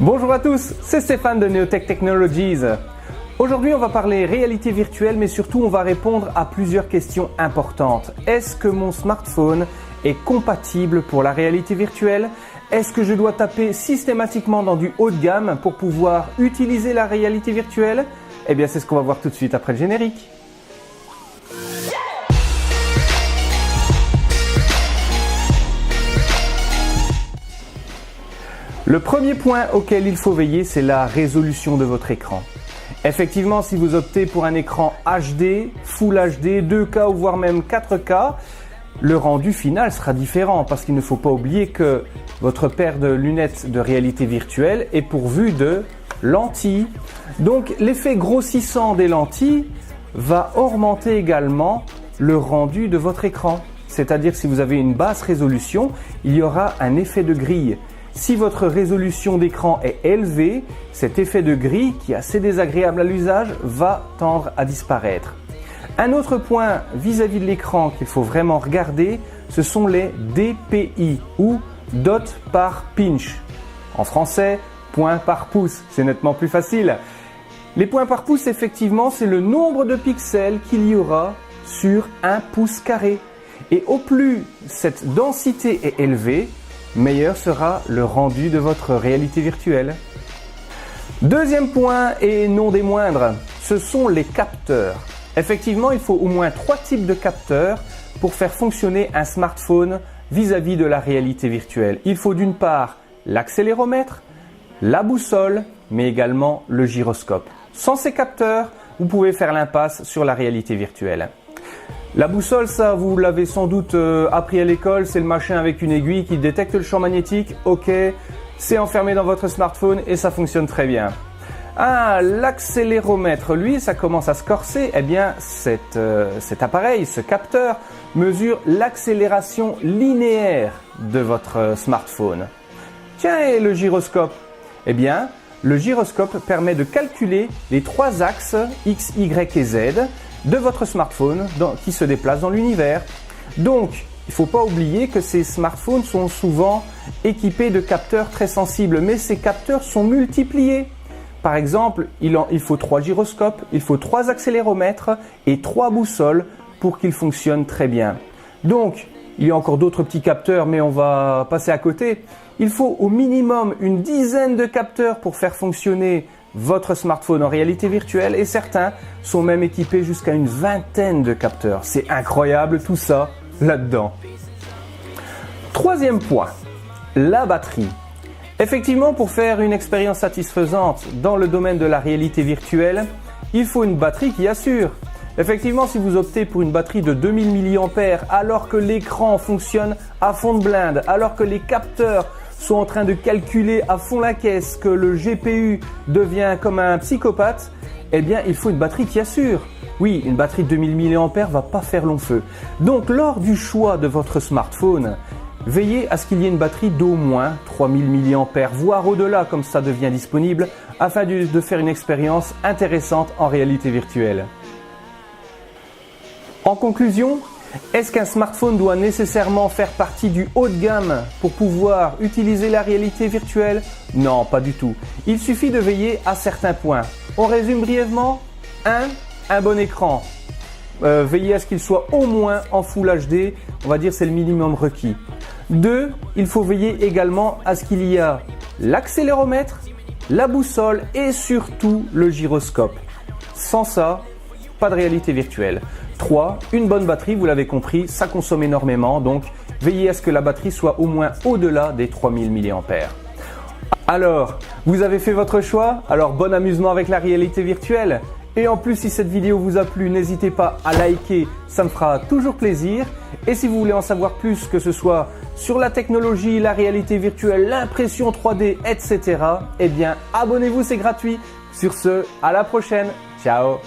Bonjour à tous, c'est Stéphane de Neotech Technologies. Aujourd'hui, on va parler réalité virtuelle, mais surtout, on va répondre à plusieurs questions importantes. Est-ce que mon smartphone est compatible pour la réalité virtuelle? Est-ce que je dois taper systématiquement dans du haut de gamme pour pouvoir utiliser la réalité virtuelle? Eh bien, c'est ce qu'on va voir tout de suite après le générique. Le premier point auquel il faut veiller, c'est la résolution de votre écran. Effectivement, si vous optez pour un écran HD, Full HD, 2K ou voire même 4K, le rendu final sera différent parce qu'il ne faut pas oublier que votre paire de lunettes de réalité virtuelle est pourvue de lentilles. Donc l'effet grossissant des lentilles va augmenter également le rendu de votre écran. C'est-à-dire que si vous avez une basse résolution, il y aura un effet de grille. Si votre résolution d'écran est élevée, cet effet de grille, qui est assez désagréable à l'usage, va tendre à disparaître. Un autre point vis-à-vis de l'écran qu'il faut vraiment regarder, ce sont les DPI ou Dot par Pinch. En français, points par pouce, c'est nettement plus facile. Les points par pouce, effectivement, c'est le nombre de pixels qu'il y aura sur un pouce carré. Et au plus cette densité est élevée, meilleur sera le rendu de votre réalité virtuelle. Deuxième point, et non des moindres, ce sont les capteurs. Effectivement, il faut au moins 3 types de capteurs pour faire fonctionner un smartphone vis-à-vis de la réalité virtuelle. Il faut d'une part l'accéléromètre, la boussole, mais également le gyroscope. Sans ces capteurs, vous pouvez faire l'impasse sur la réalité virtuelle. La boussole, ça vous l'avez sans doute appris à l'école, c'est le machin avec une aiguille qui détecte le champ magnétique. Ok, c'est enfermé dans votre smartphone et ça fonctionne très bien. Ah, l'accéléromètre, lui, ça commence à se corser. Eh bien, cet appareil, ce capteur, mesure l'accélération linéaire de votre smartphone. Tiens, et le gyroscope? Eh bien, le gyroscope permet de calculer les 3 axes X, Y et Z de votre smartphone qui se déplace dans l'univers. Donc, il ne faut pas oublier que ces smartphones sont souvent équipés de capteurs très sensibles, mais ces capteurs sont multipliés. Par exemple, il faut 3 gyroscopes, il faut 3 accéléromètres et 3 boussoles pour qu'ils fonctionnent très bien. Donc, il y a encore d'autres petits capteurs, mais on va passer à côté. Il faut au minimum une dizaine de capteurs pour faire fonctionner votre smartphone en réalité virtuelle et certains sont même équipés jusqu'à une vingtaine de capteurs. C'est incroyable tout ça là-dedans. Troisième point, la batterie. Effectivement, pour faire une expérience satisfaisante dans le domaine de la réalité virtuelle, il faut une batterie qui assure. Effectivement, si vous optez pour une batterie de 2000 mAh alors que l'écran fonctionne à fond de blinde, alors que les capteurs sont en train de calculer à fond la caisse, que le GPU devient comme un psychopathe, eh bien il faut une batterie qui assure. Oui, une batterie de 2000 mAh va pas faire long feu. Donc lors du choix de votre smartphone, veillez à ce qu'il y ait une batterie d'au moins 3000 mAh, voire au-delà comme ça devient disponible, afin de faire une expérience intéressante en réalité virtuelle. En conclusion, est-ce qu'un smartphone doit nécessairement faire partie du haut de gamme pour pouvoir utiliser la réalité virtuelle? Non, pas du tout. Il suffit de veiller à certains points. On résume brièvement. 1. Un bon écran. Veillez à ce qu'il soit au moins en Full HD. On va dire c'est le minimum requis. 2. Il faut veiller également à ce qu'il y a l'accéléromètre, la boussole et surtout le gyroscope. Sans ça, pas de réalité virtuelle. 3. Une bonne batterie, vous l'avez compris, ça consomme énormément, donc veillez à ce que la batterie soit au moins au-delà des 3000 mAh. Alors, vous avez fait votre choix? Alors bon amusement avec la réalité virtuelle. Et en plus, si cette vidéo vous a plu, n'hésitez pas à liker, ça me fera toujours plaisir. Et si vous voulez en savoir plus, que ce soit sur la technologie, la réalité virtuelle, l'impression 3D, etc., eh bien abonnez-vous, c'est gratuit. Sur ce, à la prochaine. Ciao!